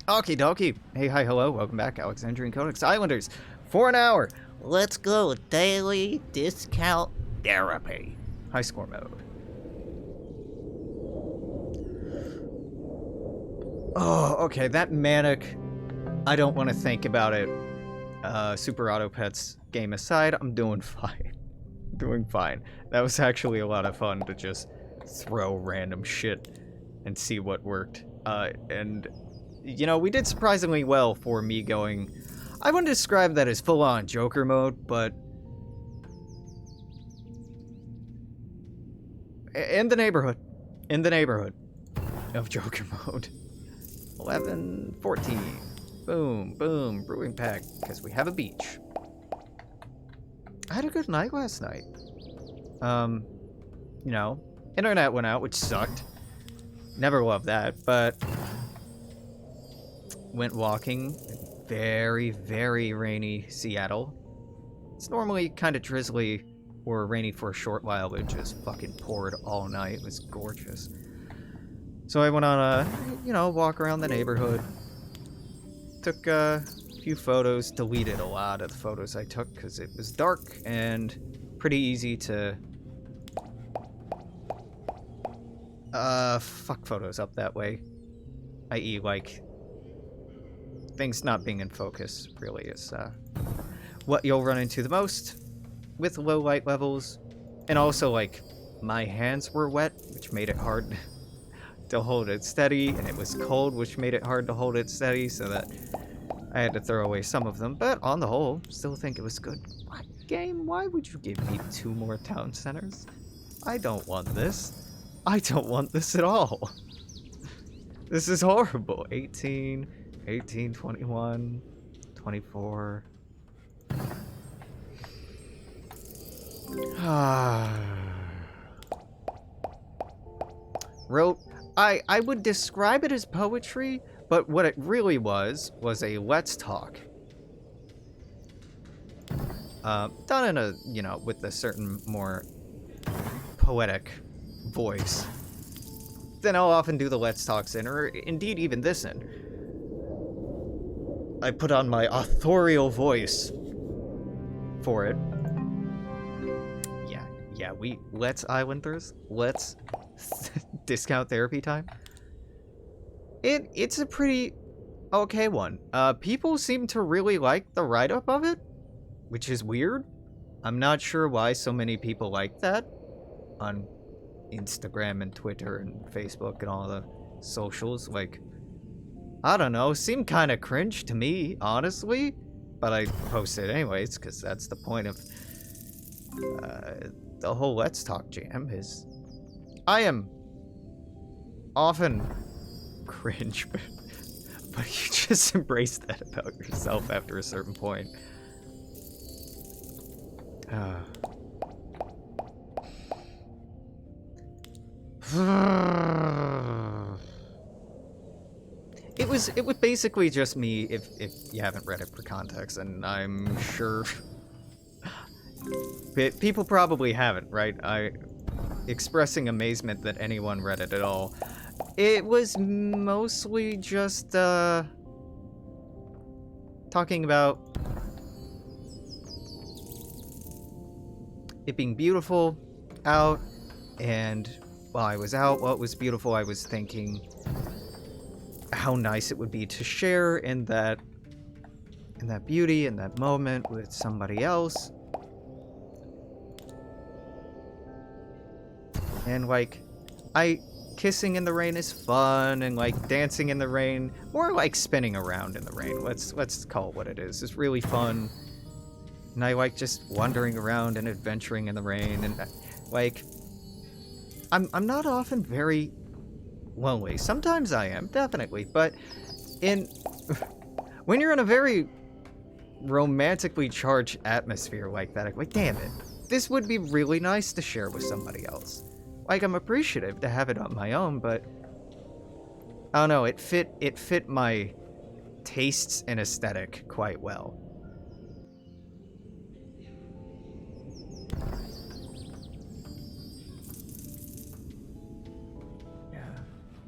Okie dokie. Hey, hi, hello. Welcome back, Alexandrian Codex Islanders. For an hour, let's go daily discount therapy. High score mode. Oh, okay. That manic. I don't want to think about it. Super Auto Pets game aside, I'm doing fine. Doing fine. That was actually a lot of fun to just throw random shit and see what worked. And you know, we did surprisingly well for me going. I wouldn't describe that as full-on Joker mode, but in the neighborhood of Joker mode. 11, 14. Boom, boom, brewing pack, because we have a beach. I had a good night last night. You know, internet went out, which sucked. Never loved that, but went walking. Very, very rainy Seattle. It's normally kind of drizzly or rainy for a short while, but it just fucking poured all night. It was gorgeous. So I went on a, you know, walk around the neighborhood. Took a few photos, deleted a lot of the photos I took because it was dark and pretty easy to fuck photos up that way. I.e., like, things not being in focus really is what you'll run into the most with low light levels. And also, like, my hands were wet, which made it hard to hold it steady, and it was cold, which made it hard to hold it steady, so that I had to throw away some of them. But on the whole, still think it was good. What game? Why would you give me 2 more town centers? I don't want this. I don't want this at all. This is horrible. 18, 21, 24. Wrote, I would describe it as poetry, but what it really was a let's talk. Done in a, you know, with a certain more poetic voice. Then I'll often do the let's talks in, or indeed even this in. I put on my authorial voice for it. Yeah, let's Islanders, let's discount therapy time. It's a pretty okay one. People seem to really like the write-up of it, which is weird. I'm not sure why so many people like that on Instagram and Twitter and Facebook and all the socials. Like, I don't know, seemed kind of cringe to me, honestly, but I posted anyways because that's the point of the whole Let's Talk jam. Is I am often cringe, but you just embrace that about yourself after a certain point. It was basically just me, if you haven't read it for context, and I'm sure people probably haven't, right? Expressing amazement that anyone read it at all. It was mostly just talking about it being beautiful out, and while I was out, what was beautiful, I was thinking how nice it would be to share in that beauty, in that moment with somebody else. And like, kissing in the rain is fun, and like dancing in the rain, more like spinning around in the rain. Let's call it what it is. It's really fun. And I like just wandering around and adventuring in the rain, and like, I'm not often very lonely. Sometimes I am, definitely, but when you're in a very romantically charged atmosphere like that, I'm like, damn it, this would be really nice to share with somebody else. Like, I'm appreciative to have it on my own, but I don't know, it fit my tastes and aesthetic quite well.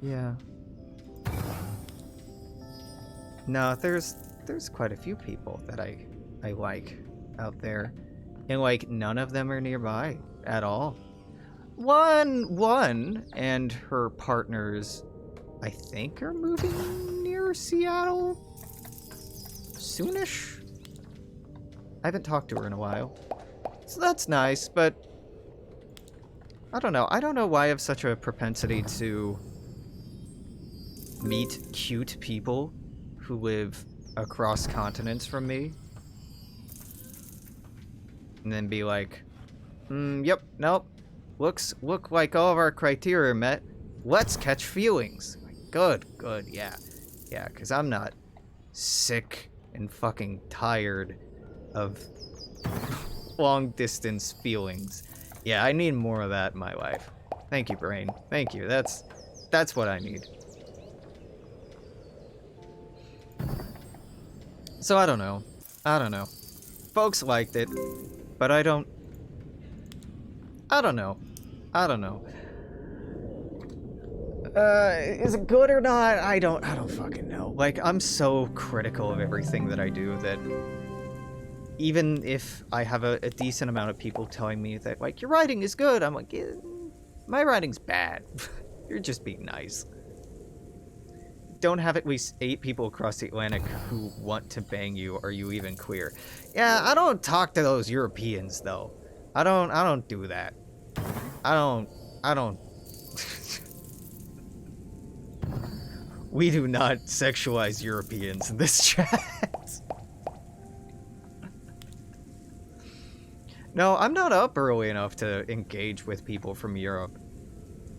Yeah. No, there's quite a few people that I like out there, and like none of them are nearby at all. One and her partners, I think, are moving near Seattle soonish. I haven't talked to her in a while, so that's nice. But I don't know. I don't know why I have such a propensity to meet cute people who live across continents from me, and then be like, yep, nope. Look like all of our criteria are met. Let's catch feelings. Good, yeah. Yeah, because I'm not sick and fucking tired of long distance feelings. Yeah, I need more of that in my life. Thank you, brain. Thank you. That's what I need. So I don't know. Folks liked it, but I don't know. Is it good or not? I don't fucking know. Like, I'm so critical of everything that I do that even if I have a decent amount of people telling me that, like, your writing is good, I'm like, my writing's bad. You're just being nice. Don't have at least 8 people across the Atlantic who want to bang you. Are you even queer? Yeah, I don't talk to those Europeans, though. I don't do that. I don't. We do not sexualize Europeans in this chat. No, I'm not up early enough to engage with people from Europe.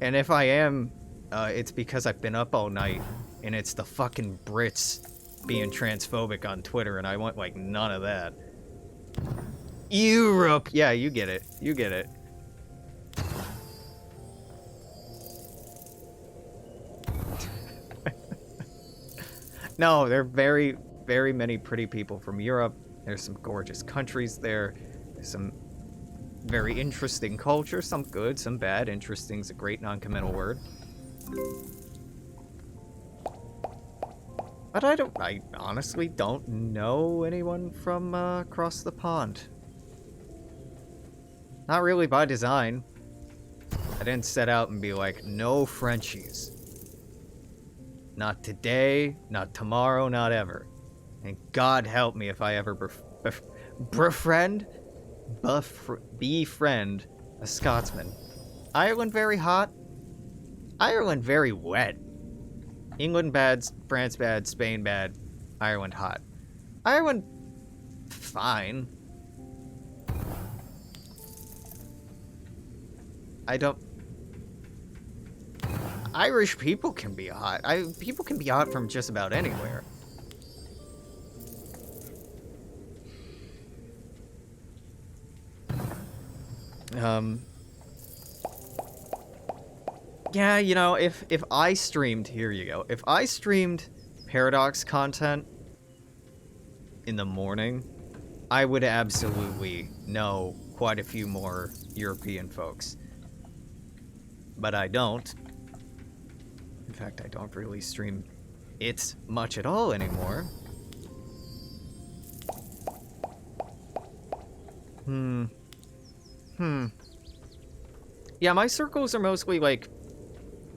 And if I am, it's because I've been up all night, and it's the fucking Brits being transphobic on Twitter, and I want, like, none of that. Europe! Yeah, you get it. No, there are very, very many pretty people from Europe. There's some gorgeous countries there. There's some very interesting culture. Some good, some bad. Interesting's a great non-committal word. But I honestly don't know anyone from across the pond. Not really by design. I didn't set out and be like, no Frenchies. Not today, not tomorrow, not ever. And God help me if I ever befriend a Scotsman. Ireland very hot. Ireland very wet. England bad, France bad, Spain bad, Ireland hot. Ireland fine. Irish people can be hot. People can be hot from just about anywhere. Yeah, you know, if I streamed, here you go. If I streamed Paradox content in the morning, I would absolutely know quite a few more European folks. But I don't. In fact, I don't really stream it much at all anymore. Yeah, my circles are mostly, like,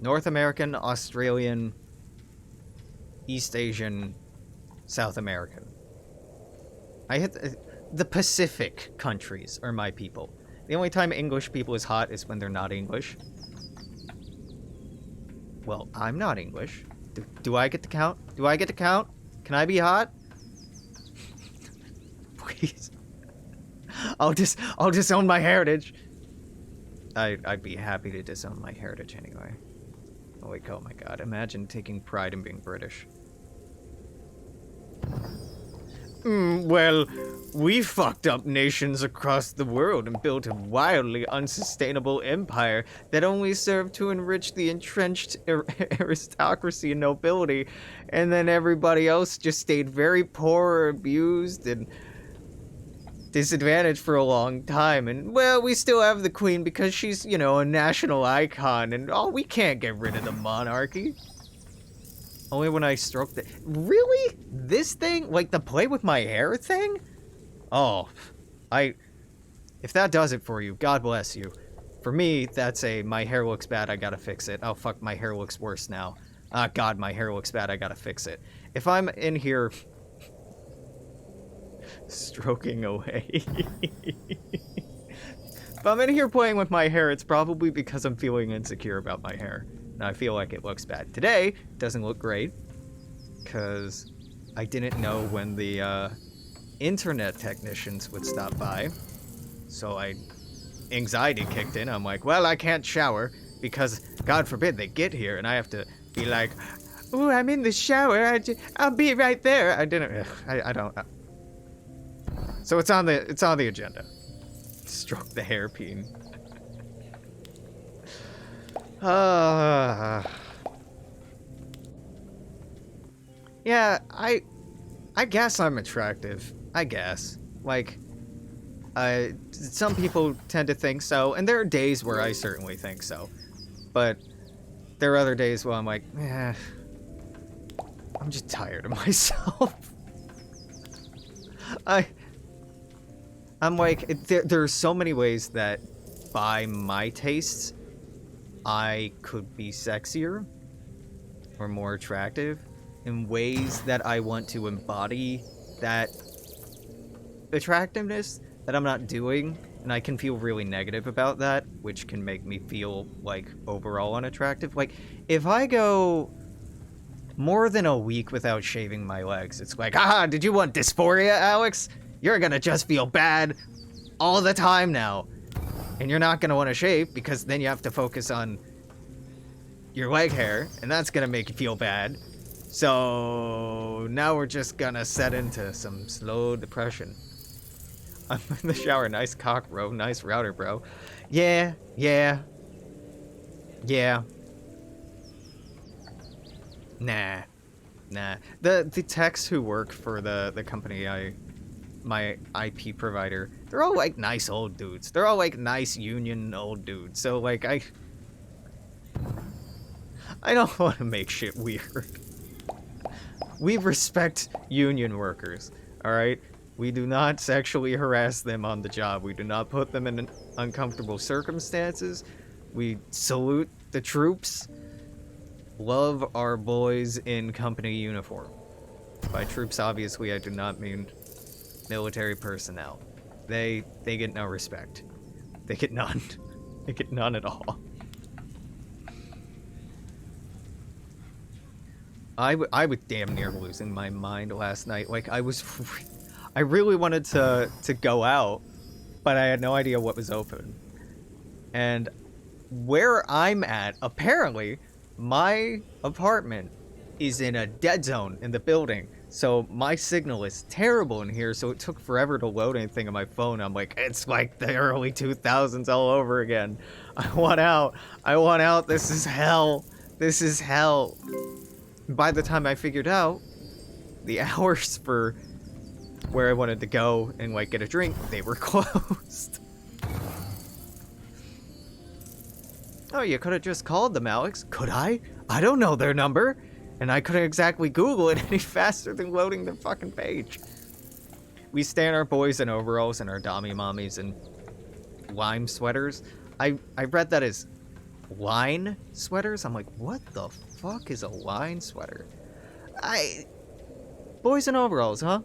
North American, Australian, East Asian, South American. I hit the Pacific countries are my people. The only time English people is hot is when they're not English. Well, I'm not English. Do I get to count? Do I get to count? Can I be hot? Please. I'll disown my heritage. I'd be happy to disown my heritage anyway. Oh, like, oh my god, imagine taking pride in being British. Well, we fucked up nations across the world and built a wildly unsustainable empire that only served to enrich the entrenched aristocracy and nobility, and then everybody else just stayed very poor or abused and disadvantaged for a long time. And, well, we still have the queen because she's, you know, a national icon, and, oh, we can't get rid of the monarchy. Only when I stroke the... Really? This thing? Like the play with my hair thing? Oh, if that does it for you, God bless you. For me, that's a, my hair looks bad, I gotta fix it. Oh fuck, my hair looks worse now. Ah, God, my hair looks bad, I gotta fix it. If I'm in here... stroking away... If I'm in here playing with my hair, it's probably because I'm feeling insecure about my hair. And I feel like it looks bad. Today, it doesn't look great. Because I didn't know when the internet technicians would stop by. So anxiety kicked in. I'm like, well, I can't shower. Because, God forbid, they get here. And I have to be like, ooh, I'm in the shower. I'll be right there. I didn't... I don't... So it's on the agenda. Stroke the hairpin. Yeah, I guess I'm attractive. I guess. Like, some people tend to think so, and there are days where I certainly think so. But there are other days where I'm like, I'm just tired of myself. I'm like, there are so many ways that, by my tastes, I could be sexier or more attractive in ways that I want to embody that attractiveness that I'm not doing, and I can feel really negative about that, which can make me feel, like, overall unattractive. Like, if I go more than a week without shaving my legs, it's like, ah, did you want dysphoria, Alex? You're gonna just feel bad all the time now. And you're not gonna want to shave because then you have to focus on your leg hair, and that's gonna make you feel bad. So now we're just gonna set into some slow depression. I'm in the shower. Nice cock, bro. Nice router, bro. Yeah. Nah. The techs who work for the company my IP provider, they're all like nice old dudes. They're all like nice union old dudes. So like I don't want to make shit weird. We respect union workers, all right? We do not sexually harass them on the job. We do not put them in uncomfortable circumstances. We salute the troops. Love our boys in company uniform. By troops, obviously, I do not mean military personnel. They get no respect. They get none. They get none at all. I was damn near losing my mind last night. Like, I really wanted to go out, but I had no idea what was open. And where I'm at, apparently, my apartment is in a dead zone in the building. So my signal is terrible in here, so it took forever to load anything on my phone. I'm like, it's like the early 2000s all over again. I want out. This is hell. This is hell. By the time I figured out the hours for where I wanted to go and like get a drink, they were closed. Oh, you could have just called them, Alex. Could I? I don't know their number. And I couldn't exactly Google it any faster than loading their fucking page. We stand our boys in overalls and our dommy mommies and lime sweaters. I read that as line sweaters. I'm like, what the fuck is a line sweater? Boys in overalls, huh?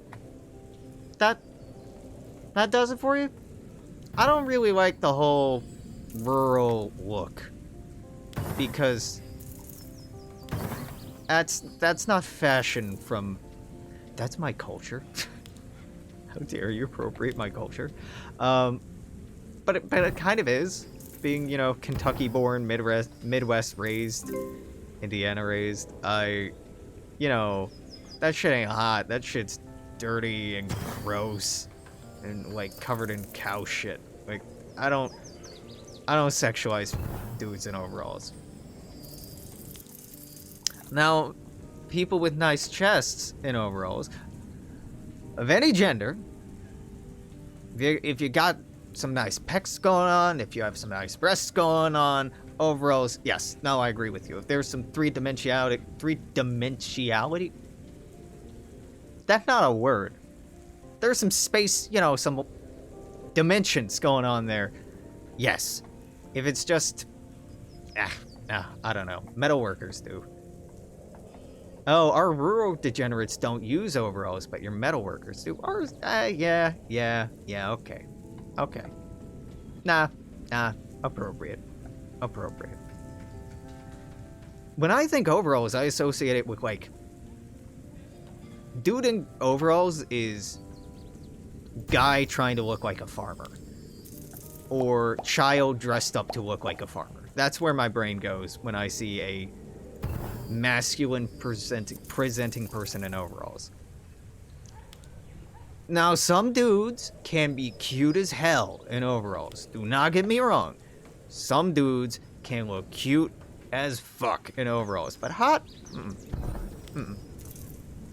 That does it for you? I don't really like the whole rural look, because that's not fashion from... That's my culture. How dare you appropriate my culture? But it kind of is. Being, you know, Kentucky-born, Midwest raised, Indiana raised. You know, that shit ain't hot. That shit's dirty and gross and like covered in cow shit. Like, I don't sexualize dudes in overalls. Now, people with nice chests in overalls, of any gender, if you got some nice pecs going on, if you have some nice breasts going on, overalls, yes. No, I agree with you. If there's some three-dimensionality, that's not a word. There's some space, you know, some dimensions going on there. Yes. If it's just, I don't know. Metalworkers do. Oh, our rural degenerates don't use overalls, but your metalworkers do. Ours, yeah, okay. Okay. Nah, appropriate. When I think overalls, I associate it with, like, dude in overalls is guy trying to look like a farmer. Or child dressed up to look like a farmer. That's where my brain goes when I see a masculine presenting person in overalls. Now, some dudes can be cute as hell in overalls. Do not get me wrong. Some dudes can look cute as fuck in overalls. But hot?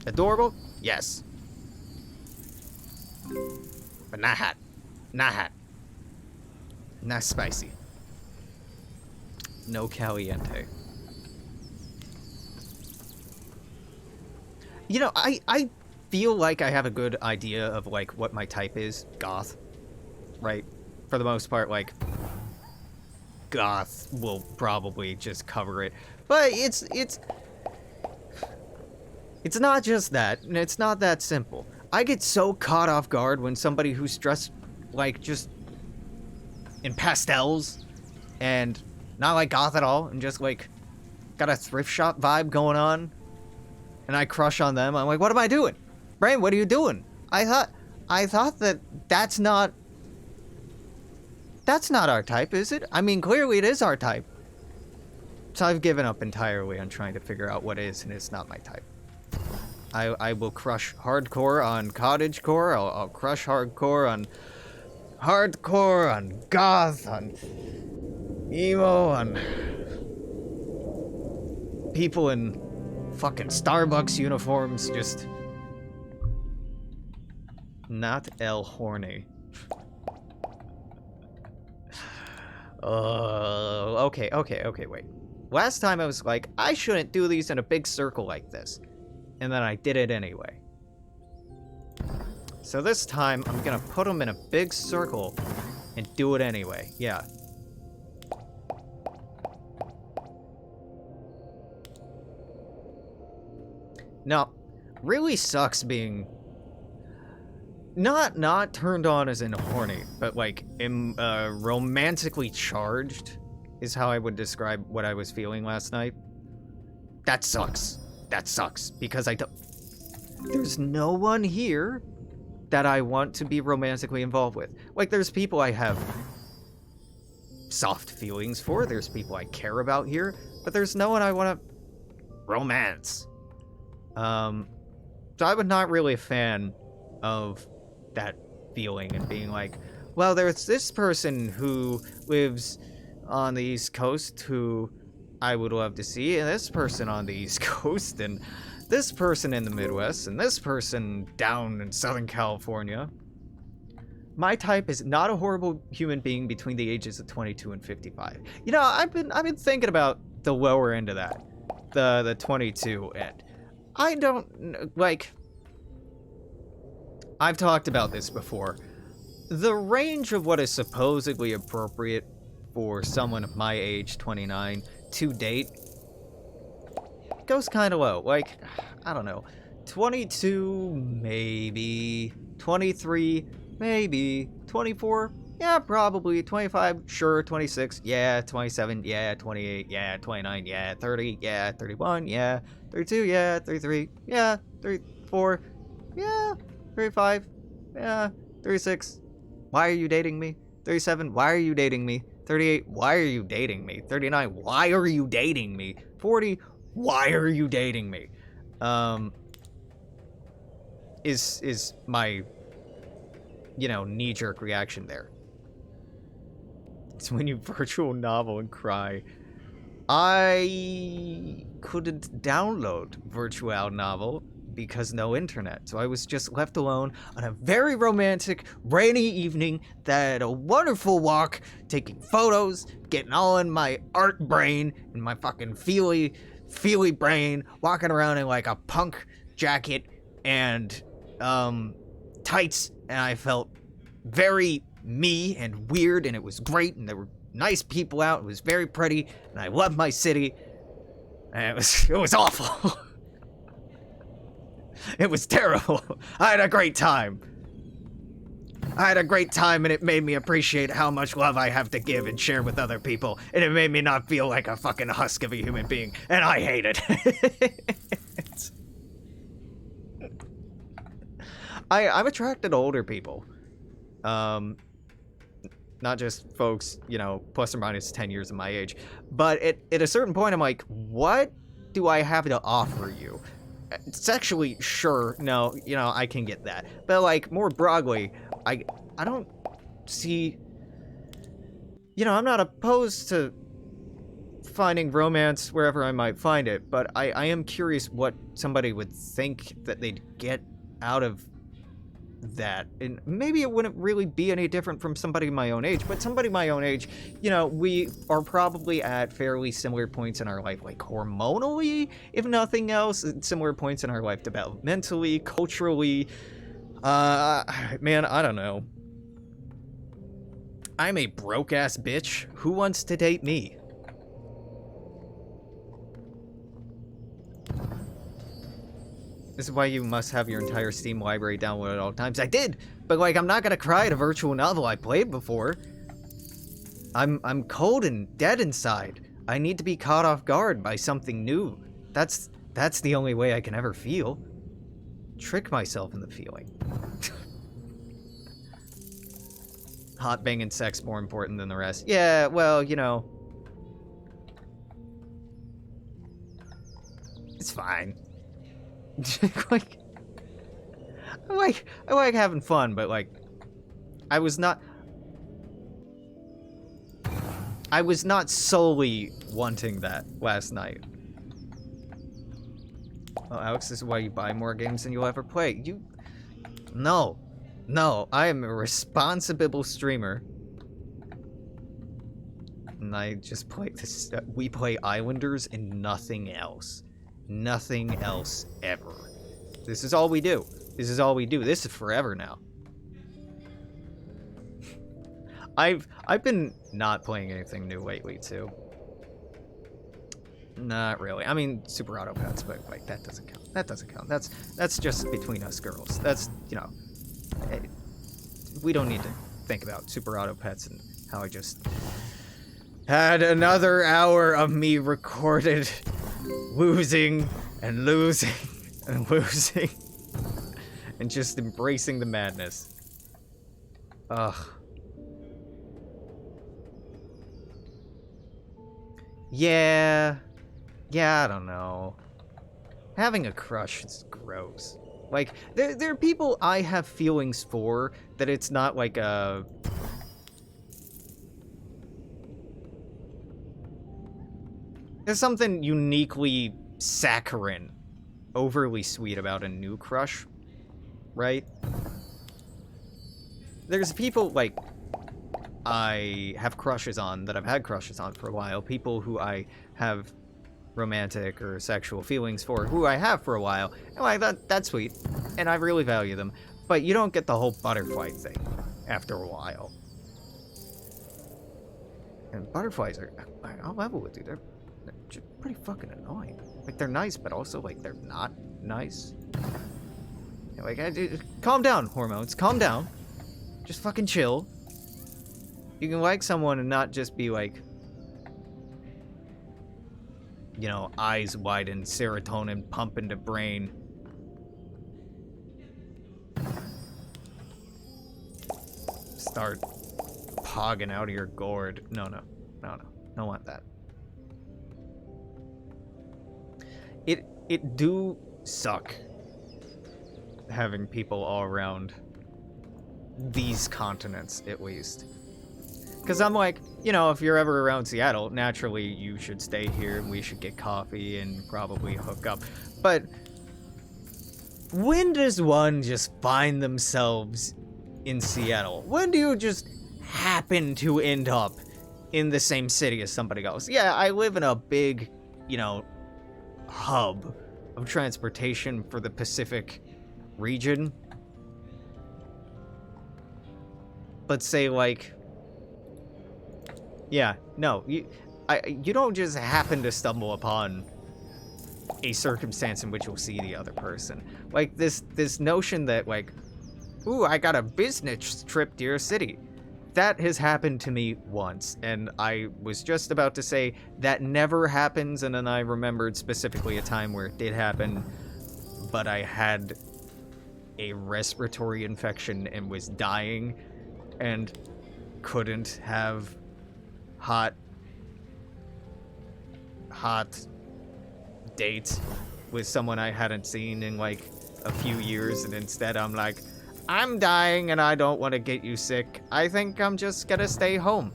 Adorable? Yes. But not hot. Not spicy. No caliente. You know, I feel like I have a good idea of, like, what my type is. Goth. Right? For the most part, like, goth will probably just cover it. But it's not just that, and it's not that simple. I get so caught off guard when somebody who's dressed, like, just in pastels and not like goth at all, and just, like, got a thrift shop vibe going on, and I crush on them. I'm like, what am I doing? Brain, what are you doing? I thought that's not our type, is it? I mean, clearly it is our type. So I've given up entirely on trying to figure out what is and is not my type. I will crush hardcore on cottagecore. I'll crush hardcore on goth, on emo, on people in fucking Starbucks uniforms. Just not El Horny. Okay, wait. Last time I was like, I shouldn't do these in a big circle like this. And then I did it anyway. So this time, I'm gonna put them in a big circle and do it anyway. Yeah. Now, really sucks being not turned on as in horny, but like romantically charged is how I would describe what I was feeling last night. That sucks. That sucks because there's no one here that I want to be romantically involved with. Like, there's people I have soft feelings for, there's people I care about here, but there's no one I want to romance. So I was not really a fan of that feeling and being like, well, there's this person who lives on the East Coast who I would love to see, and this person on the East Coast, and this person in the Midwest, and this person down in Southern California. My type is not a horrible human being between the ages of 22 and 55. You know, I've been thinking about the lower end of that, the 22 end. I don't, like, I've talked about this before. The range of what is supposedly appropriate for someone of my age, 29, to date, goes kind of low. Like, I don't know, 22, maybe, 23, maybe, 24, yeah, probably, 25, sure, 26, yeah, 27, yeah, 28, yeah, 29, yeah, 30, yeah, 31, yeah, 32, yeah, 33, yeah, 34, yeah, 35, yeah, 36, why are you dating me? 37, why are you dating me? 38, why are you dating me? 39, why are you dating me? 40, why are you dating me? Is my, you know, knee-jerk reaction there. It's when you virtual novel and cry. I couldn't download virtual novel because no internet. So I was just left alone on a very romantic, rainy evening that I had a wonderful walk, taking photos, getting all in my art brain, and my fucking feely brain, walking around in like a punk jacket and tights, and I felt very me and weird, and it was great, and there were nice people out. It was very pretty, and I loved my city, and it was awful. It was terrible. I had a great time. And it made me appreciate how much love I have to give and share with other people, and it made me not feel like a fucking husk of a human being, and I hate it. I'm attracted to older people. Not just folks, you know, plus or minus 10 years of my age. But at a certain point, I'm like, what do I have to offer you? Sexually, sure, no, you know, I can get that. But, like, more broadly, I don't see... You know, I'm not opposed to finding romance wherever I might find it, but I am curious what somebody would think that they'd get out of that. And maybe it wouldn't really be any different from somebody my own age, but somebody my own age, you know, we are probably at fairly similar points in our life, like hormonally, if nothing else, at similar points in our life developmentally, culturally. Man, I don't know. I'm a broke-ass bitch. Who wants to date me? This is why you must have your entire Steam library downloaded at all times. I did, but like, I'm not gonna cry at a virtual novel I played before. I'm cold and dead inside. I need to be caught off guard by something new. That's the only way I can ever feel. Trick myself in the feeling. Hot banging sex more important than the rest. Yeah, well, you know. It's fine. Like, I like having fun, but like, I was not solely wanting that last night. Oh, Alex, this is why you buy more games than you'll ever play. No, I am a responsible streamer. And I just play this, we play Islanders and nothing else. Nothing else ever. This is all we do. This is all we do. This is forever now. I've been not playing anything new lately too. Not really. I mean, Super Auto Pets, but like that doesn't count. That doesn't count. That's just between us girls. That's, you know, we don't need to think about Super Auto Pets and how I just had another hour of me recorded losing and losing and losing and just embracing the madness. Ugh. Yeah, I don't know. Having a crush is gross. Like, there are people I have feelings for that it's not like a... There's something uniquely saccharine, overly sweet about a new crush, right? There's people, like, I have crushes on, that I've had crushes on for a while, people who I have romantic or sexual feelings for, who I have for a while, and like, that's sweet, and I really value them, but you don't get the whole butterfly thing after a while. And butterflies are, I'll level with you, they're pretty fucking annoying. Like, they're nice, but also, like, they're not nice. You know, like, calm down, hormones, calm down. Just fucking chill. You can like someone and not just be like, you know, eyes widen, serotonin pump into brain. Start pogging out of your gourd. No. Don't want that. It do suck having people all around these continents, at least. Because I'm like, you know, if you're ever around Seattle, naturally you should stay here and we should get coffee and probably hook up. But When does one just find themselves in Seattle? When do you just happen to end up in the same city as somebody else? Yeah, I live in a big, you know, hub of transportation for the Pacific region. But say, like... Yeah, no, you don't just happen to stumble upon a circumstance in which you'll see the other person. Like, this notion that, like, ooh, I got a business trip to your city. That has happened to me once, and I was just about to say that never happens, and then I remembered specifically a time where it did happen, but I had a respiratory infection and was dying, and couldn't have hot date with someone I hadn't seen in like a few years, and instead I'm like, I'm dying and I don't want to get you sick. I think I'm just gonna stay home.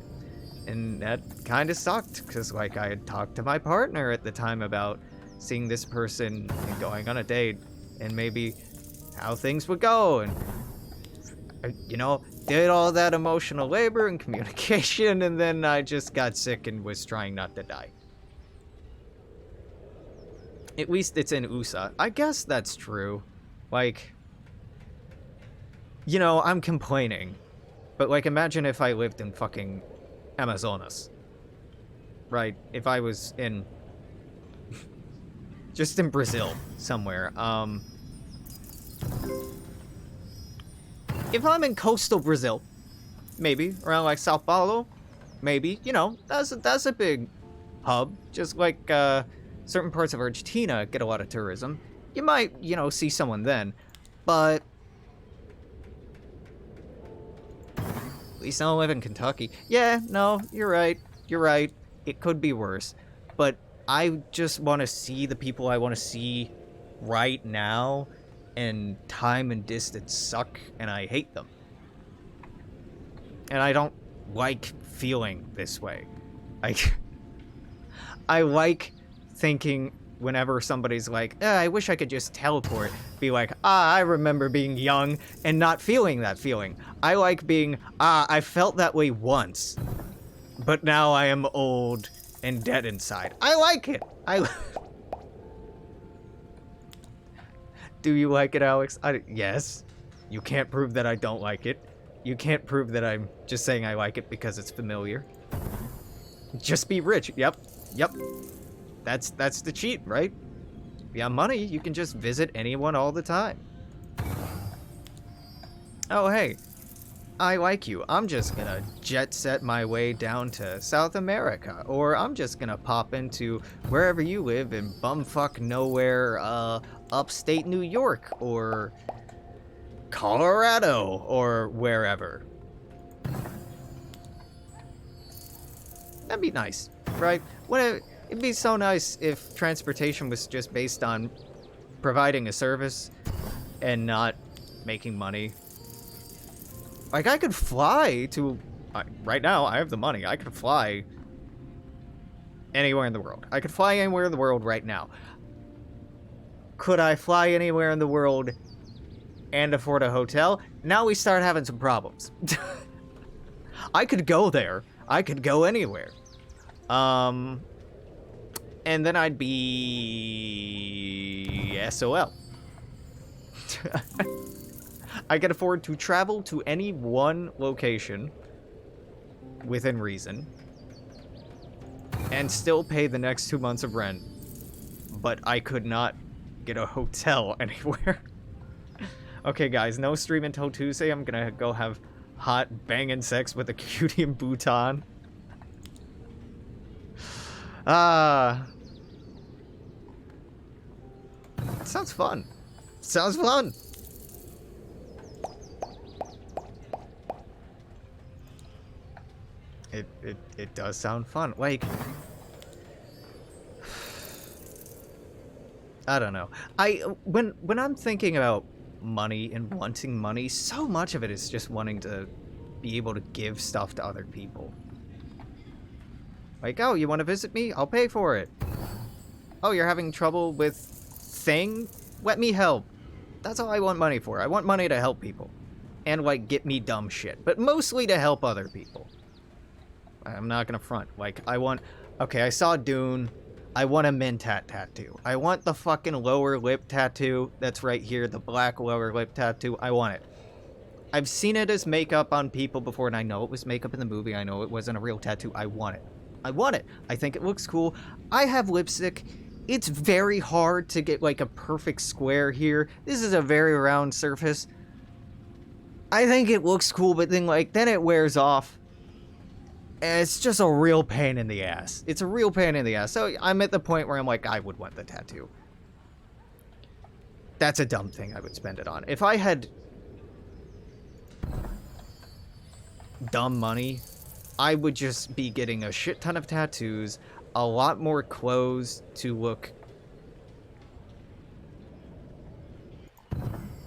And that kind of sucked, because like I had talked to my partner at the time about seeing this person and going on a date and maybe how things would go, and you know, did all that emotional labor and communication, and then I just got sick and was trying not to die. At least it's in USA. I guess that's true. Like, you know, I'm complaining, but like, imagine if I lived in fucking Amazonas. Right? If I was in... just in Brazil somewhere. If I'm in coastal Brazil, maybe, around like Sao Paulo, maybe, you know, that's a big hub, just like, certain parts of Argentina get a lot of tourism. You might, you know, see someone then, but at least I don't live in Kentucky. Yeah, no, you're right. You're right. It could be worse, but I just want to see the people I want to see right now, and time and distance suck, and I hate them. And I don't like feeling this way. I like thinking whenever somebody's like, I wish I could just teleport, be like, I remember being young and not feeling that feeling. I like being, I felt that way once, but now I am old and dead inside. I like it. Do you like it, Alex? Yes. You can't prove that I don't like it. You can't prove that I'm just saying I like it because it's familiar. Just be rich. Yep. That's the cheat, right? Yeah, money, you can just visit anyone all the time. Oh, hey. I like you. I'm just gonna jet set my way down to South America, or I'm just gonna pop into wherever you live in bumfuck nowhere, upstate New York, or Colorado, or wherever. That'd be nice, right? It'd be so nice if transportation was just based on providing a service and not making money. Like, I could fly to... right now, I have the money. I could fly anywhere in the world. I could fly anywhere in the world right now. Could I fly anywhere in the world and afford a hotel? Now we start having some problems. I could go there. I could go anywhere. And then I'd be... SOL. I can afford to travel to any one location within reason and still pay the next 2 months of rent, but I could not get a hotel anywhere. Okay, guys, no stream until Tuesday. I'm gonna go have hot banging sex with a cutie in Bhutan. Sounds fun. Sounds fun. It does sound fun. Like, I don't know. When I'm thinking about money and wanting money, so much of it is just wanting to be able to give stuff to other people. Like, oh, you want to visit me? I'll pay for it. Oh, you're having trouble with thing? Let me help. That's all I want money for. I want money to help people. And, like, get me dumb shit. But mostly to help other people. I'm not gonna front. Like, I want... Okay, I saw Dune. I want a Mentat tattoo. I want the fucking lower lip tattoo that's right here. The black lower lip tattoo. I want it. I've seen it as makeup on people before, and I know it was makeup in the movie. I know it wasn't a real tattoo. I want it. I want it. I think it looks cool. I have lipstick. It's very hard to get, like, a perfect square here. This is a very round surface. I think it looks cool, but then, like, then it wears off. And it's just a real pain in the ass. It's a real pain in the ass. So I'm at the point where I'm like, I would want the tattoo. That's a dumb thing I would spend it on. If I had dumb money, I would just be getting a shit ton of tattoos, a lot more clothes to look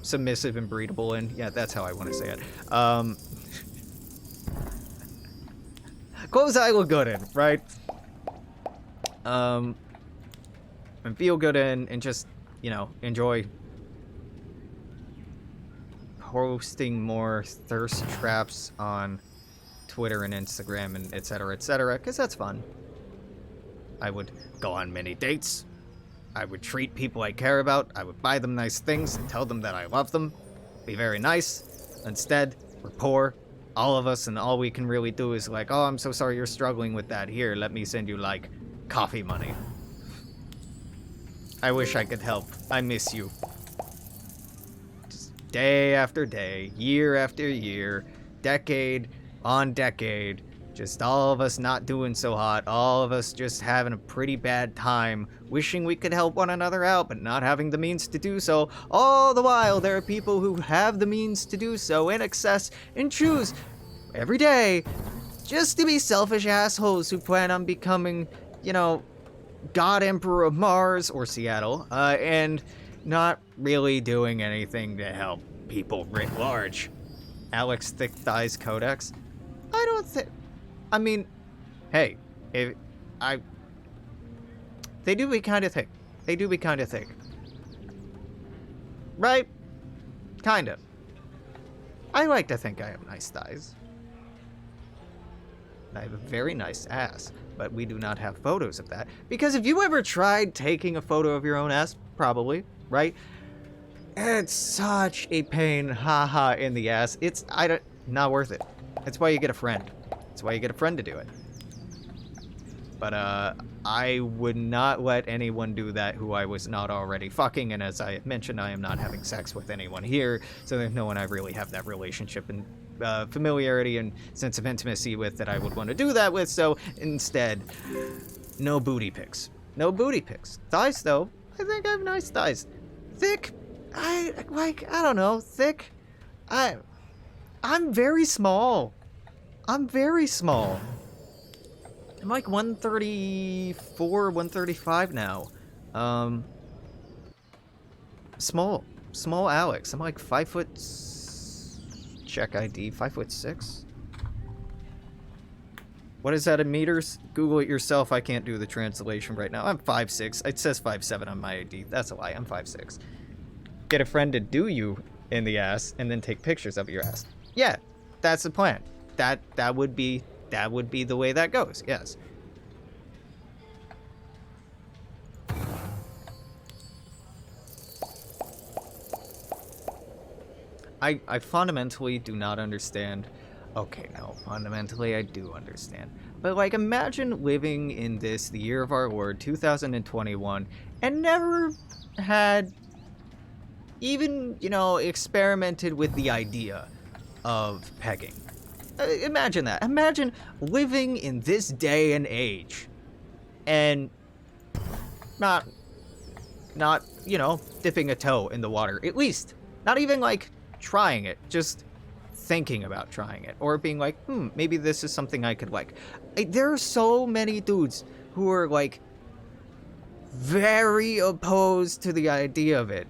submissive and breedable in. Yeah, that's how I want to say it. Clothes I look good in, right? And feel good in, and just, you know, enjoy posting more thirst traps on Twitter and Instagram and etc., because that's fun. I would go on many dates. I would treat people I care about. I would buy them nice things and tell them that I love them. Be very nice. Instead, we're poor, all of us, and all we can really do is like, oh, I'm so sorry you're struggling with that. Here, let me send you, like, coffee money. I wish I could help. I miss you. Just day after day, year after year, decade on decade, just all of us not doing so hot, all of us just having a pretty bad time, wishing we could help one another out, but not having the means to do so. All the while, there are people who have the means to do so in excess and choose every day just to be selfish assholes who plan on becoming, you know, God Emperor of Mars or Seattle, and not really doing anything to help people writ large. Alex Thick Thighs Codex? I don't think... I mean, hey, they do be kind of thick. They do be kind of thick. Right? Kind of. I like to think I have nice thighs. I have a very nice ass, but we do not have photos of that. Because if you ever tried taking a photo of your own ass, probably, right? It's such a pain, haha, in the ass. It's, not worth it. That's why you get a friend. That's why you get a friend to do it. But, I would not let anyone do that who I was not already fucking, and as I mentioned, I am not having sex with anyone here, so there's no one I really have that relationship and familiarity and sense of intimacy with that I would want to do that with, so instead, no booty pics. No booty pics. Thighs, though, I think I have nice thighs. Thick, I don't know, thick, I'm very small. I'm very small. I'm like 134, 135 now. Small Alex. I'm like 5 foot... Check ID, 5'6". What is that in meters? Google it yourself. I can't do the translation right now. I'm 5'6". It says 5'7" on my ID. That's a lie. I'm 5'6". Get a friend to do you in the ass and then take pictures of your ass. Yeah, that's the plan. That would be the way that goes. Yes. I fundamentally do not understand. Okay, no, fundamentally I do understand. But, like, imagine living in this, the year of our Lord, 2021, and never had even, you know, experimented with the idea of pegging. Imagine that. Imagine living in this day and age and not, you know, dipping a toe in the water. At least, not even, like, trying it, just thinking about trying it, or being like, maybe this is something I could like. There are so many dudes who are like very opposed to the idea of it.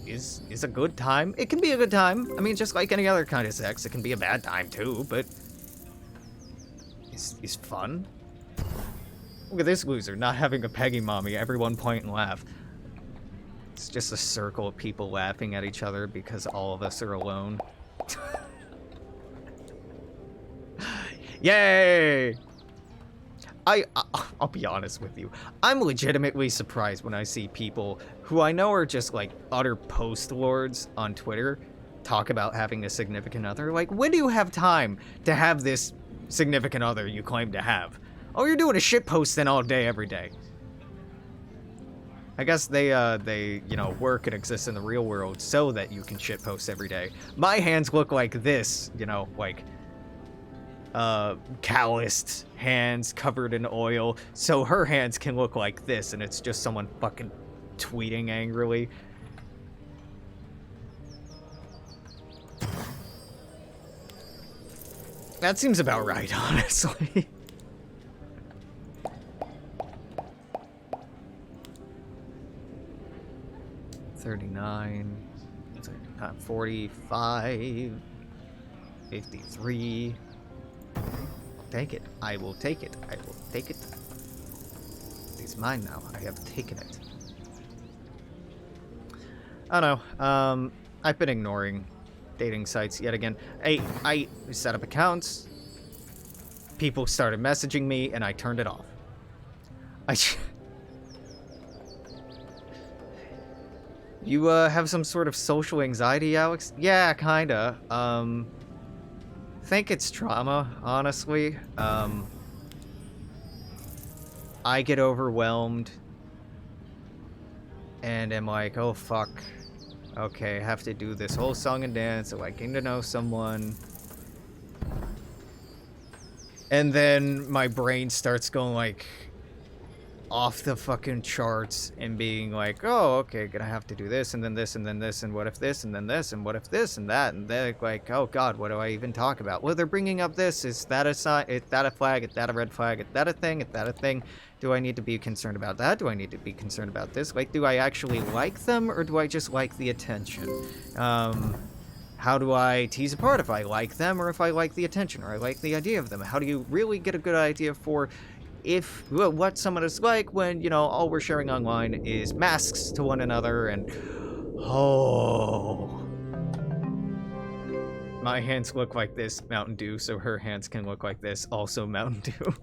Is a good time. It can be a good time. I mean, just like any other kind of sex, it can be a bad time too, but it's fun. Look at this loser not having a Peggy mommy. Everyone point and laugh. It's just a circle of people laughing at each other because all of us are alone. Yay! I'll be honest with you. I'm legitimately surprised when I see people who I know are just like utter post lords on Twitter talk about having a significant other. Like, when do you have time to have this significant other you claim to have? Oh, you're doing a shit posting all day, every day. I guess they you know, work and exist in the real world so that you can shit post every day. My hands look like this, you know, like calloused hands covered in oil, so her hands can look like this, and it's just someone fucking tweeting angrily. That seems about right, honestly. $39, 45, 53. Take it. I will take it. I will take it. It's mine now. I have taken it. I don't know. I've been ignoring dating sites yet again. I set up accounts. People started messaging me, and I turned it off. You have some sort of social anxiety, Alex? Yeah, kinda. Think it's trauma, honestly. I get overwhelmed and am like, oh fuck, okay, I have to do this whole song and dance so I getting to know someone, and then my brain starts going like off the fucking charts and being like, oh, okay, gonna have to do this and then this and then this, and what if this and then this, and what if this and that, and they're like, oh god, what do I even talk about? Well, they're bringing up this. Is that a sign? Is that a flag? Is that a red flag? Is that a thing? Is that a thing? Do I need to be concerned about that? Do I need to be concerned about this? Like, do I actually like them, or do I just like the attention? How do I tease apart if I like them, or if I like the attention, or I like the idea of them? How do you really get a good idea for what someone is like when, you know, all we're sharing online is masks to one another? And oh, my hands look like this, Mountain Dew, so her hands can look like this, also Mountain Dew.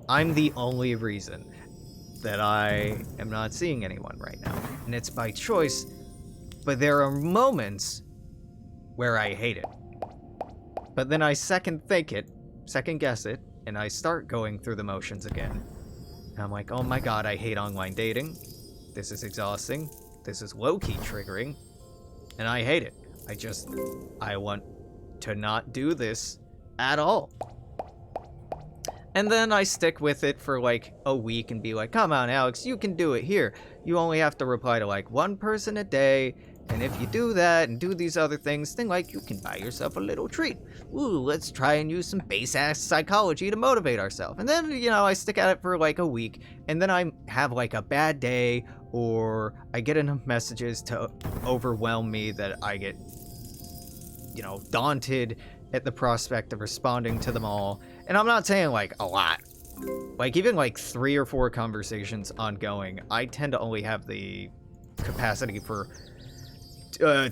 I'm the only reason that I am not seeing anyone right now, and it's by choice. But there are moments where I hate it. But then I second guess it, and I start going through the motions again. And I'm like, oh my god, I hate online dating. This is exhausting. This is low-key triggering. And I hate it. I want to not do this at all. And then I stick with it for like a week and be like, come on, Alex, you can do it. Here, you only have to reply to like one person a day. And if you do that and do these other things, then like you can buy yourself a little treat. Ooh, let's try and use some base-ass psychology to motivate ourselves. And then, you know, I stick at it for like a week, and then I have like a bad day, or I get enough messages to overwhelm me that I get, you know, daunted at the prospect of responding to them all. And I'm not saying like a lot. Like even like 3 or 4 conversations ongoing, I tend to only have the capacity for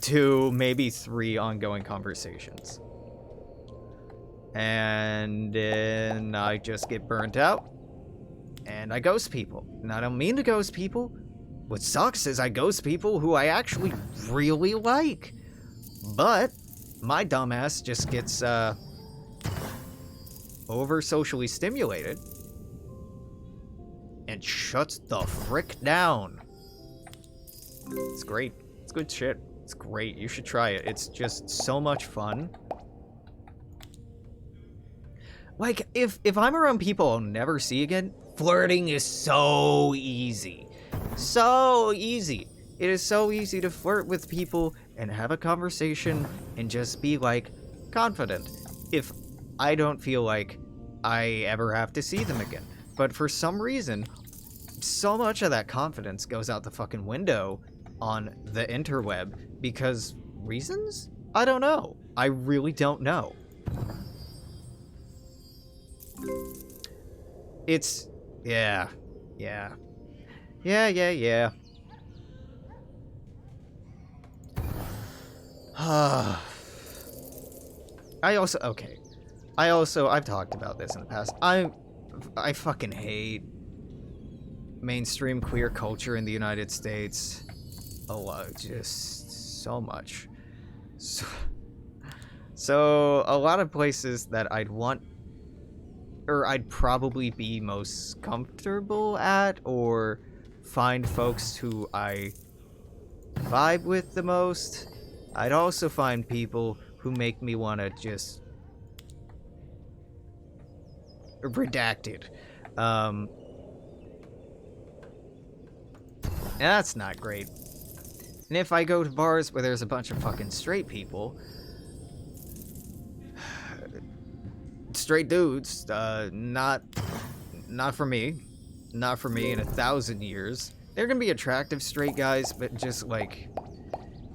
2, maybe 3 ongoing conversations. And then I just get burnt out, and I ghost people. And I don't mean to ghost people. What sucks is I ghost people who I actually really like. But my dumbass just gets over socially stimulated and shuts the frick down. It's great. It's good shit. It's great. You should try it. It's just so much fun. Like, if I'm around people I'll never see again, flirting is so easy. So easy. It is so easy to flirt with people and have a conversation and just be, like, confident. If I don't feel like I ever have to see them again. But for some reason, so much of that confidence goes out the fucking window on the interweb because reasons? I don't know. I really don't know. It's... Yeah. Yeah. Yeah. I've talked about this in the past. I fucking hate mainstream queer culture in the United States. A lot, just so much. So a lot of places that I'd want, or I'd probably be most comfortable at, or find folks who I vibe with the most, I'd also find people who make me want to just... redacted. And that's not great. And if I go to bars where there's a bunch of fucking straight people... straight dudes, not for me. Not for me in 1,000 years. They're gonna be attractive straight guys, but just, like...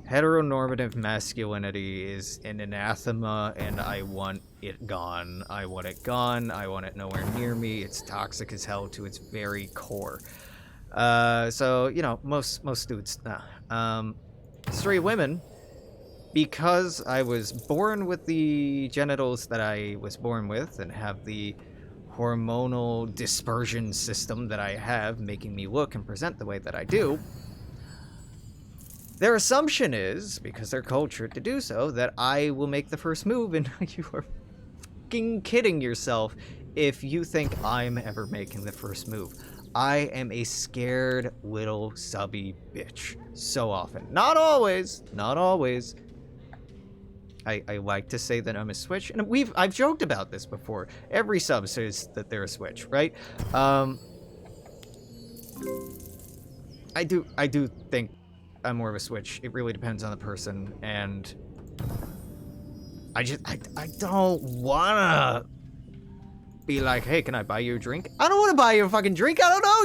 heteronormative masculinity is an anathema, and I want it gone. I want it gone. I want it nowhere near me. It's toxic as hell to its very core. So, you know, most dudes, nah. Straight women, because I was born with the genitals that I was born with and have the hormonal dispersion system that I have, making me look and present the way that I do, their assumption is, because they're cultured to do so, that I will make the first move, and you are fucking kidding yourself if you think I'm ever making the first move. I am a scared little subby bitch. So often. Not always. Not always. I like to say that I'm a switch, and I've joked about this before. Every sub says that they're a switch, right? I do think I'm more of a switch. It really depends on the person, and I don't wanna be like, hey, can I buy you a drink? I don't want to buy you a fucking drink. I don't know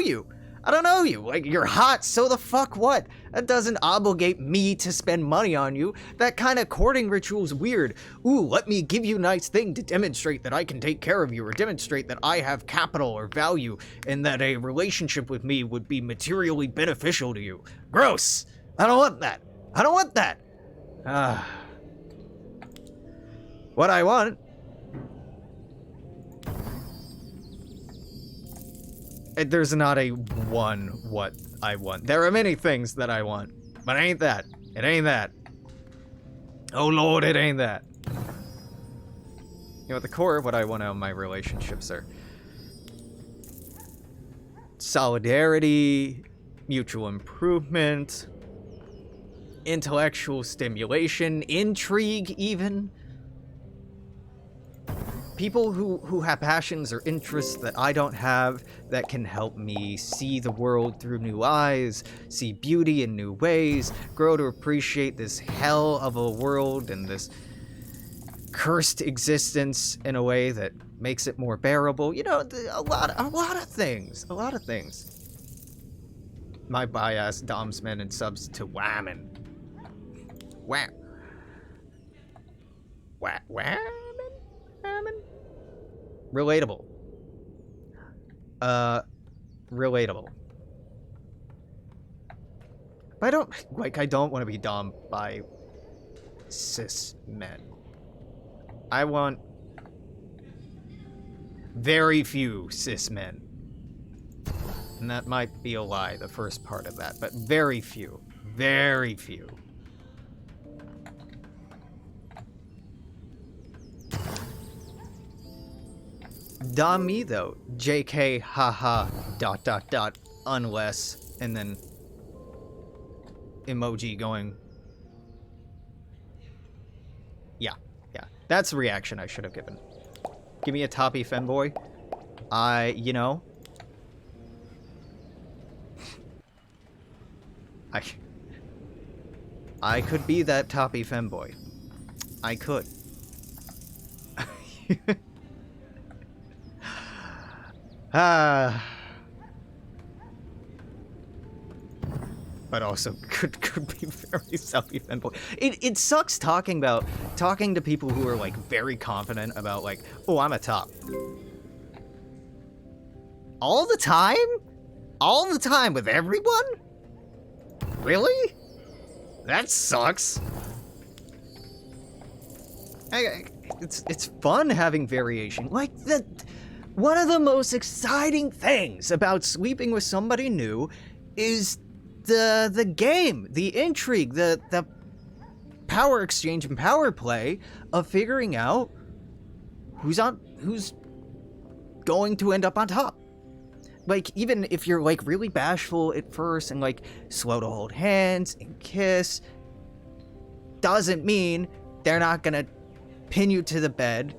you. Like, you're hot, so the fuck what? That doesn't obligate me to spend money on you. That kind of courting ritual's weird. Ooh, let me give you a nice thing to demonstrate that I can take care of you, or demonstrate that I have capital or value, and that a relationship with me would be materially beneficial to you. Gross! I don't want that. I don't want that. What I want... There's not a one what I want. There are many things that I want, but it ain't that. It ain't that. Oh Lord, it ain't that. You know, at the core of what I want out of my relationships are solidarity, mutual improvement, intellectual stimulation, intrigue even. People who have passions or interests that I don't have, that can help me see the world through new eyes, see beauty in new ways, grow to appreciate this hell of a world and this cursed existence in a way that makes it more bearable. You know, a lot of things. My bias domsmen and subs to whammon. Whammon? Relatable. Relatable. But I don't want to be dom by cis men. I want very few cis men. And that might be a lie, the first part of that, but very few. Very few. Dom me though. JK haha ... unless, and then emoji going. Yeah. That's the reaction I should have given. Give me a toppy femboy. You know. I could be that toppy femboy. I could. But also could be very self-defensible. It sucks talking to people who are like very confident about like, oh, I'm a top. All the time? All the time with everyone? Really? That sucks. It's fun having variation. Like, one of the most exciting things about sleeping with somebody new is the game, the intrigue, the power exchange and power play of figuring out who's going to end up on top. Like, even if you're like really bashful at first and like slow to hold hands and kiss, doesn't mean they're not gonna pin you to the bed,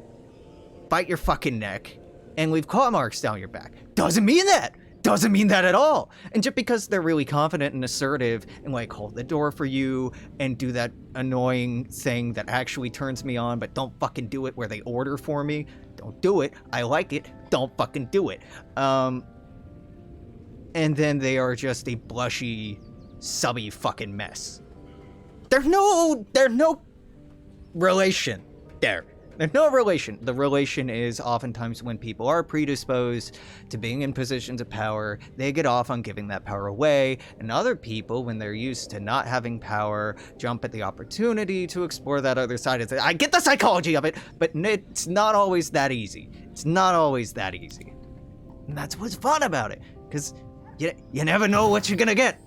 bite your fucking neck, and leave claw marks down your back. Doesn't mean that. Doesn't mean that at all. And just because they're really confident and assertive and like hold the door for you and do that annoying thing that actually turns me on, but don't fucking do it where they order for me. Don't do it. I like it. Don't fucking do it. And then they are just a blushy, subby fucking mess. There's no relation there. There's no relation. The relation is oftentimes when people are predisposed to being in positions of power, they get off on giving that power away, and other people, when they're used to not having power, jump at the opportunity to explore that other side. I get the psychology of it, but it's not always that easy. It's not always that easy. And that's what's fun about it, because you never know what you're gonna get.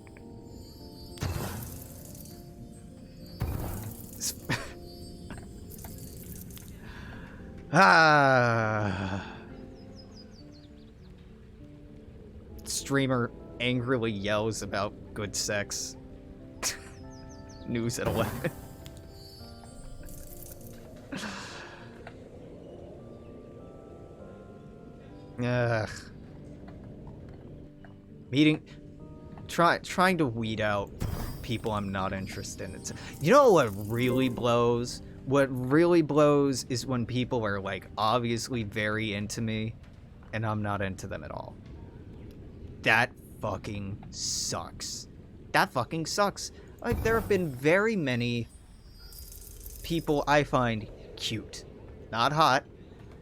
Streamer angrily yells about good sex. News at 11. Ugh. Trying to weed out people I'm not interested in. You know what really blows? What really blows is when people are like obviously very into me and I'm not into them at all. That fucking sucks. That fucking sucks. Like, there have been very many people I find cute. Not hot,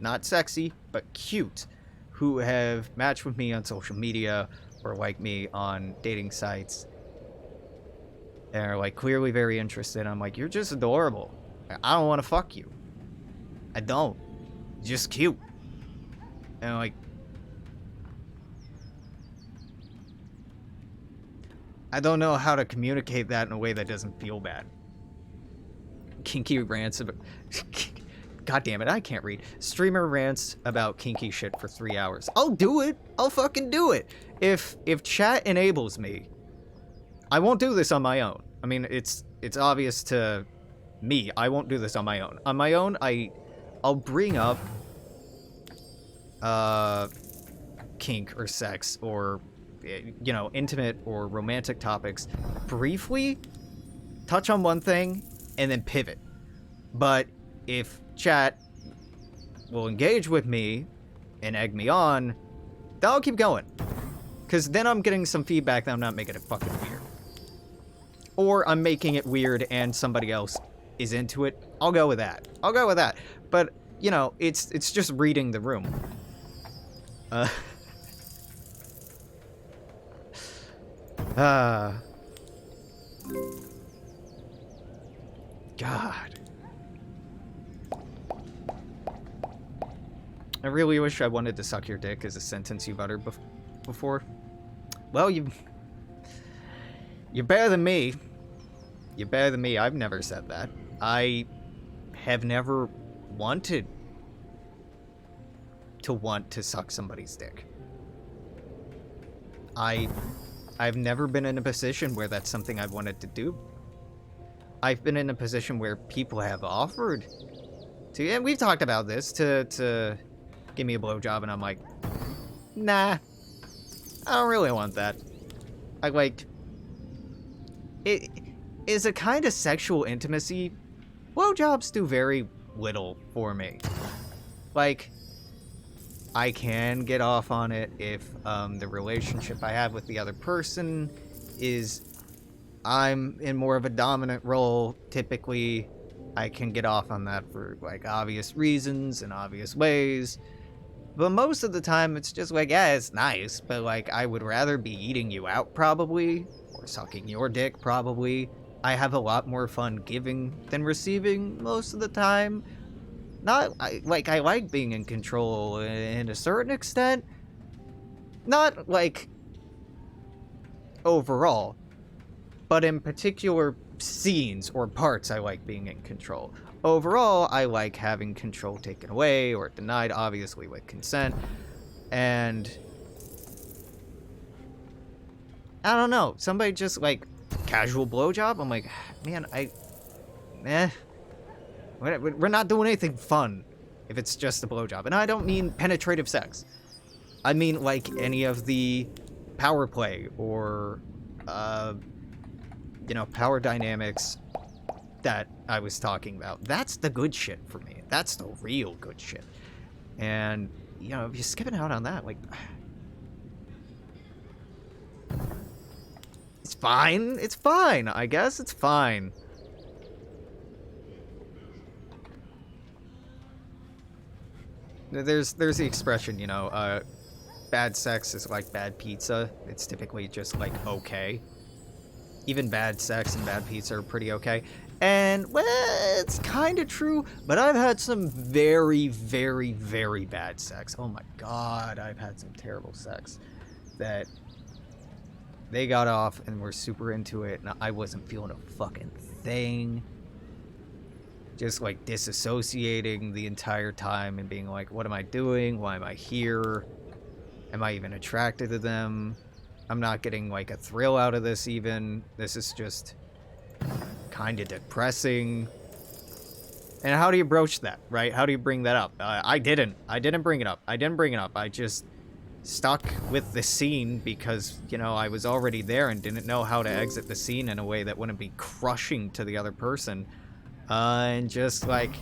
not sexy, but cute, who have matched with me on social media or like me on dating sites and are like clearly very interested. I'm like, you're just adorable. I don't want to fuck you. I don't. Just cute. And I'm like, I don't know how to communicate that in a way that doesn't feel bad. Kinky rants about... God damn it, I can't read. Streamer rants about kinky shit for 3 hours. I'll do it. I'll fucking do it. If chat enables me, I won't do this on my own. I mean, it's obvious to me. I won't do this on my own. On my own, I'll bring up kink or sex or, you know, intimate or romantic topics briefly, touch on one thing, and then pivot. But if chat will engage with me and egg me on, then I'll keep going. Because then I'm getting some feedback that I'm not making it fucking weird. Or I'm making it weird and somebody else is into it. I'll go with that. I'll go with that. But, you know, it's just reading the room. God. I really wish I wanted to suck your dick as a sentence you've uttered before. Well, you're better than me. You're better than me. I've never said that. I have never wanted to suck somebody's dick. I've never been in a position where that's something I've wanted to do. I've been in a position where people have offered to, and we've talked about this, to give me a blowjob, and I'm like, nah, I don't really want that. I like, it is a kind of sexual intimacy. Blowjobs do very little for me. Like, I can get off on it if the relationship I have with the other person is, I'm in more of a dominant role. Typically, I can get off on that for like obvious reasons and obvious ways. But most of the time, it's just like, yeah, it's nice, but like, I would rather be eating you out probably, or sucking your dick probably. I have a lot more fun giving than receiving most of the time. I like being in control in a certain extent. Not like overall, but in particular scenes or parts, I like being in control. Overall, I like having control taken away or denied, obviously with consent. And I don't know, somebody just like casual blowjob. I'm like, man, we're not doing anything fun if it's just a blowjob. And I don't mean penetrative sex. I mean like any of the power play or, power dynamics that I was talking about. That's the good shit for me. That's the real good shit. And, if you're skipping out on that, like, it's fine. It's fine. I guess it's fine. There's the expression, bad sex is like bad pizza. It's typically just like okay. Even bad sex and bad pizza are pretty okay. And, well, it's kind of true, but I've had some very, very, very bad sex. Oh my god, I've had some terrible sex that they got off and were super into it, and I wasn't feeling a fucking thing. Just, like, disassociating the entire time and being like, what am I doing? Why am I here? Am I even attracted to them? I'm not getting, like, a thrill out of this even. This is just kind of depressing. And how do you broach that, right? How do you bring that up? I didn't bring it up. I just stuck with the scene because, I was already there and didn't know how to exit the scene in a way that wouldn't be crushing to the other person. And just like,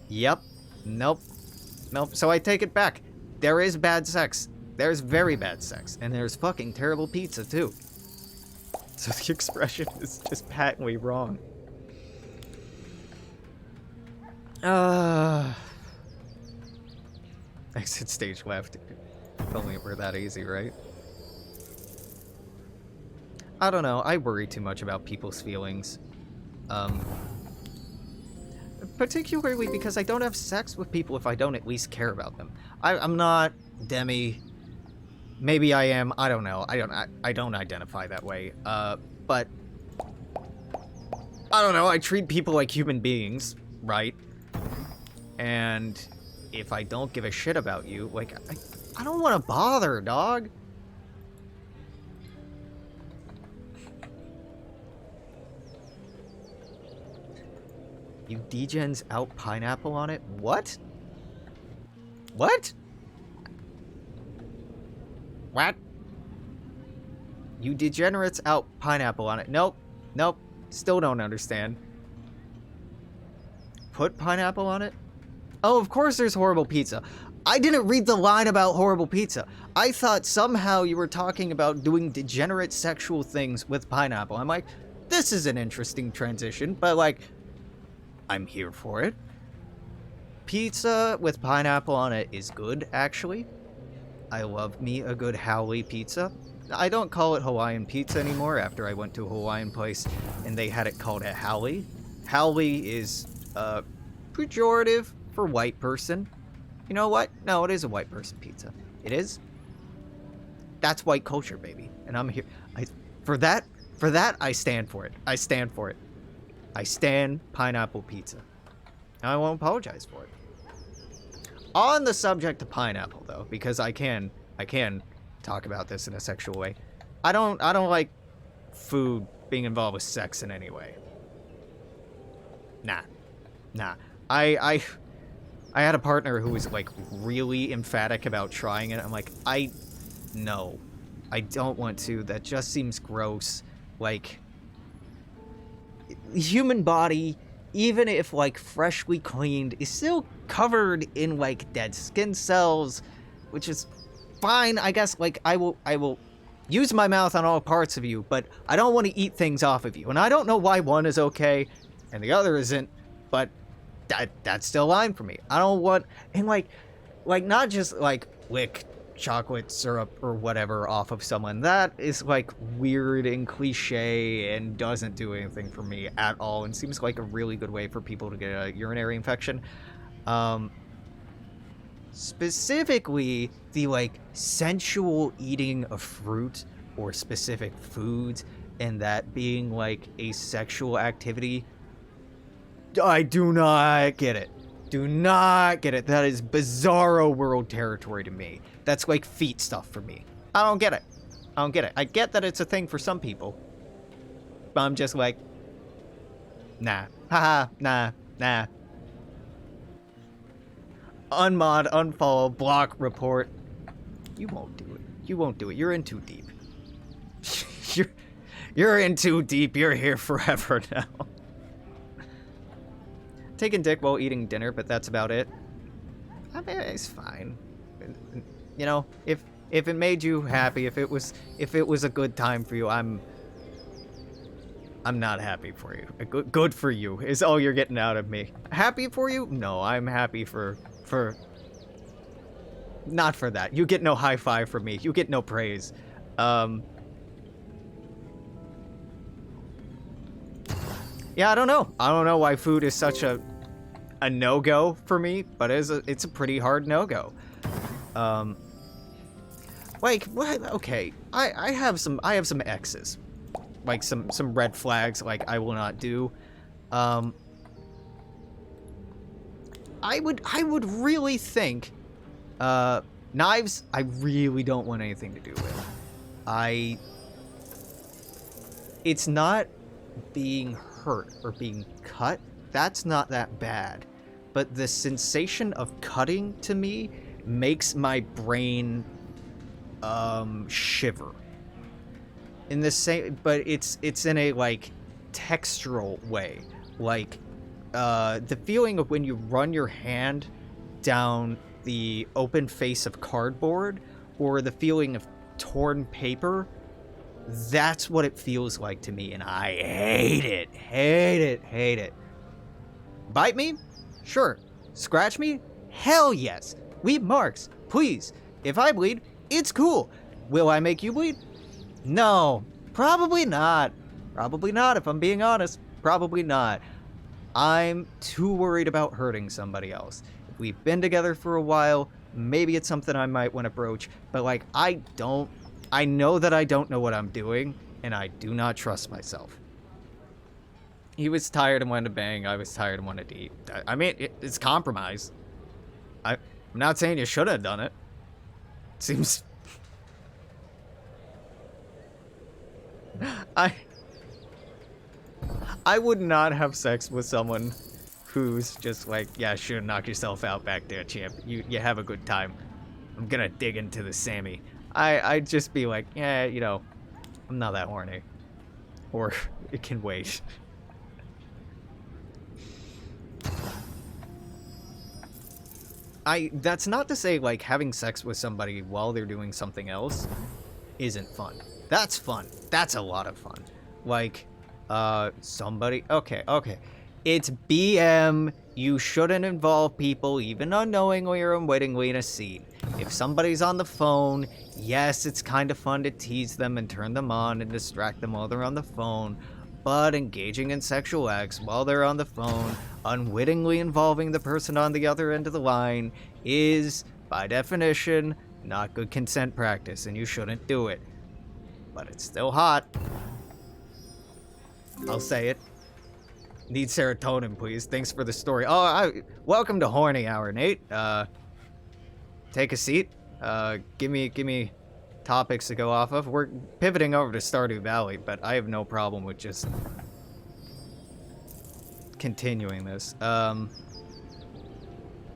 yep, nope. So I take it back. There is bad sex. There's very bad sex. And there's fucking terrible pizza, too. So the expression is just patently wrong. Exit stage left. If only it were that easy, right? I don't know. I worry too much about people's feelings. Particularly because I don't have sex with people if I don't at least care about them. I'm not Demi. Maybe I am. I don't know. I don't identify that way. But I don't know. I treat people like human beings, right? And if I don't give a shit about you, like, I don't want to bother, dog. You degens out pineapple on it? What? What? What? You degenerates out pineapple on it. Nope. Still don't understand. Put pineapple on it? Oh, of course there's horrible pizza. I didn't read the line about horrible pizza. I thought somehow you were talking about doing degenerate sexual things with pineapple. I'm like, this is an interesting transition, but like, I'm here for it. Pizza with pineapple on it is good, actually. I love me a good Howley pizza. I don't call it Hawaiian pizza anymore after I went to a Hawaiian place and they had it called a Howley. Howley is pejorative for white person. You know what? No, it is a white person pizza. It is. That's white culture, baby. And I'm here. For that, I stand for it. I stand pineapple pizza. And I won't apologize for it. On the subject of pineapple, though, because I can talk about this in a sexual way. I don't like food being involved with sex in any way. Nah. I had a partner who was like really emphatic about trying it. I'm like, no, I don't want to. That just seems gross. Like, the human body, even if like freshly cleaned, is still covered in like dead skin cells, which is fine, I guess. Like, I will use my mouth on all parts of you, but I don't want to eat things off of you. And I don't know why one is okay and the other isn't, but that's still a line for me. I don't want, and like Like, not just, like, lick chocolate syrup or whatever off of someone. That is, like, weird and cliche and doesn't do anything for me at all and seems like a really good way for people to get a urinary infection. Specifically, the, like, sensual eating of fruit or specific foods and that being, like, a sexual activity. I do not get it. Do not get it. That is bizarro world territory to me. That's like feet stuff for me. I don't get it. I don't get it. I get that it's a thing for some people. But I'm just like, nah. Haha, nah. Unmod, unfollow, block, report. You won't do it. You won't do it. You're in too deep. You're in too deep. You're here forever now. Taking dick while eating dinner, but that's about it. I mean, it's fine. You know, if it made you happy, if it was a good time for you, I'm not happy for you. Good for you is all you're getting out of me. Happy for you? No, I'm happy for not for that. You get no high five from me. You get no praise. Yeah, I don't know. I don't know why food is such a no-go for me, but it's a pretty hard no-go. Like, what? Okay, I have some X's, like some red flags. Like I will not do. I would really think, knives. I really don't want anything to do with. It's not being hurt or being cut. That's not that bad, but the sensation of cutting to me makes my brain shiver in the same, but it's in a like textural way, like the feeling of when you run your hand down the open face of cardboard or the feeling of torn paper. That's what it feels like to me, and I hate it. Bite me? Sure. Scratch me? Hell yes. Leave marks, please. If I bleed, it's cool. Will I make you bleed? No. Probably not. Probably not, if I'm being honest. Probably not. I'm too worried about hurting somebody else. If we've been together for a while, maybe it's something I might want to broach, but like, I know that I don't know what I'm doing, and I do not trust myself. He was tired and wanted to bang. I was tired and wanted to eat. I mean, it's compromise. I'm not saying you should have done it. It seems... I would not have sex with someone who's just like, yeah, sure, knock yourself out back there, champ. You have a good time. I'm gonna dig into the Sammy. I'd just be like, yeah, you know, I'm not that horny. Or it can wait. That's not to say, like, having sex with somebody while they're doing something else isn't fun. That's fun. That's a lot of fun. Like, somebody... Okay. It's BM. You shouldn't involve people, even unknowingly or unwittingly, in a scene. If somebody's on the phone, yes, it's kind of fun to tease them and turn them on and distract them while they're on the phone, but engaging in sexual acts while they're on the phone, unwittingly involving the person on the other end of the line, is, by definition, not good consent practice, and you shouldn't do it. But it's still hot. I'll say it. Need serotonin, please. Thanks for the story. Welcome to Horny Hour, Nate. Take a seat. Give me topics to go off of. We're pivoting over to Stardew Valley, but I have no problem with just continuing this.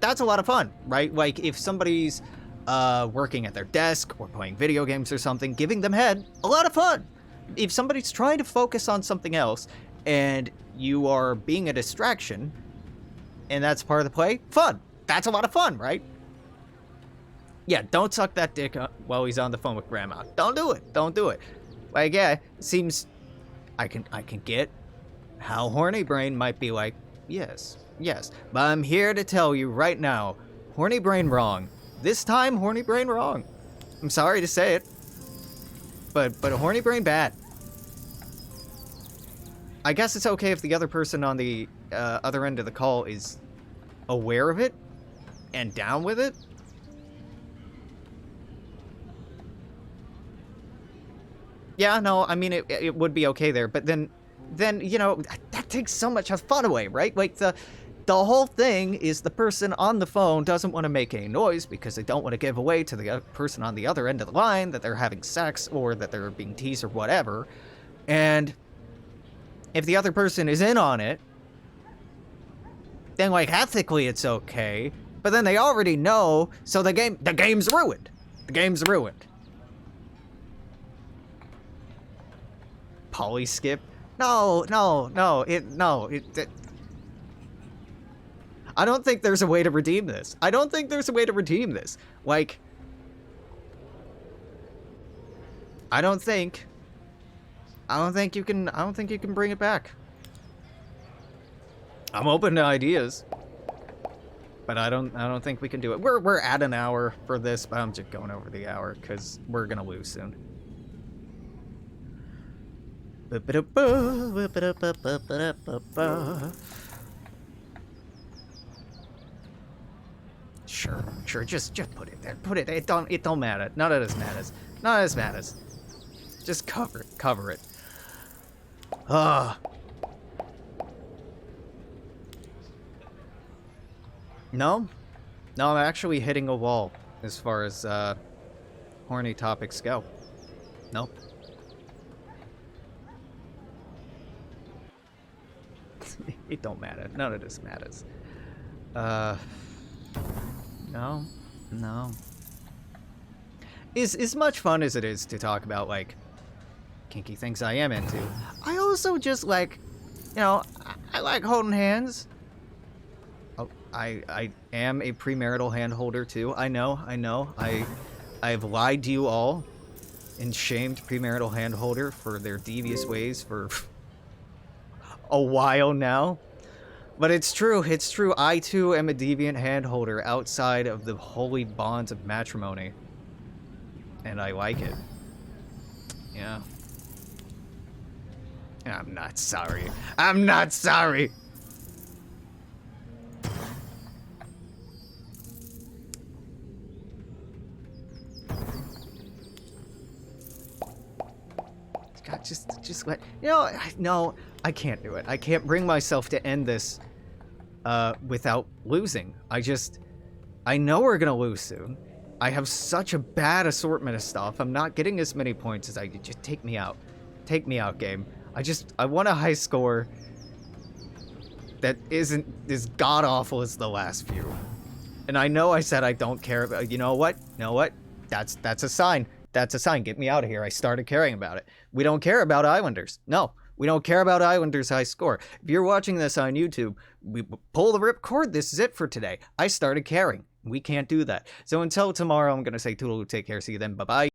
That's a lot of fun, right? Like, if somebody's working at their desk or playing video games or something, giving them head, a lot of fun. If somebody's trying to focus on something else and you are being a distraction and that's part of the play, fun. That's a lot of fun, right? Yeah, don't suck that dick while he's on the phone with grandma. Don't do it. Don't do it. Like, yeah, it seems I can get how Horny Brain might be like, yes, but I'm here to tell you right now, Horny Brain wrong. This time, horny brain wrong. I'm sorry to say it. But a horny brain bad. I guess it's okay if the other person on the other end of the call is aware of it and down with it. Yeah, no, I mean, it would be okay there, but then, you know, that takes so much of fun away, right? Like, the whole thing is the person on the phone doesn't want to make any noise because they don't want to give away to the person on the other end of the line that they're having sex or that they're being teased or whatever. And if the other person is in on it, then, like, ethically it's okay, but then they already know, so the game's ruined. The game's ruined. Poly skip? No. I don't think there's a way to redeem this. Like, I don't think you can bring it back. I'm open to ideas, but I don't think we can do it. We're at an hour for this, but I'm just going over the hour because we're gonna lose soon. Sure, just put it there. Put it. It don't matter. None of this matters. Just cover it. No, I'm actually hitting a wall as far as horny topics go. Nope. It don't matter. None of this matters. No. As much fun as it is to talk about, like, kinky things I am into, I also just like, you know, I like holding hands. Oh, I am a premarital hand holder too. I know. I've lied to you all and shamed premarital hand holder for their devious ways for a while now. But it's true. I too am a deviant hand holder outside of the holy bonds of matrimony. And I like it. Yeah. I'm not sorry. God, just let, you know, no, I can't do it. I can't bring myself to end this without losing. I know we're gonna lose soon. I have such a bad assortment of stuff. I'm not getting as many points as I did. Just take me out. Take me out, game. I want a high score that isn't as god-awful as the last few. And I know I said I don't care about, you know what? That's a sign. That's a sign. Get me out of here. I started caring about it. We don't care about Islanders. No, we don't care about Islanders' high score. If you're watching this on YouTube, we pull the ripcord. This is it for today. I started caring. We can't do that. So until tomorrow, I'm going to say toodaloo, take care, see you then, bye-bye.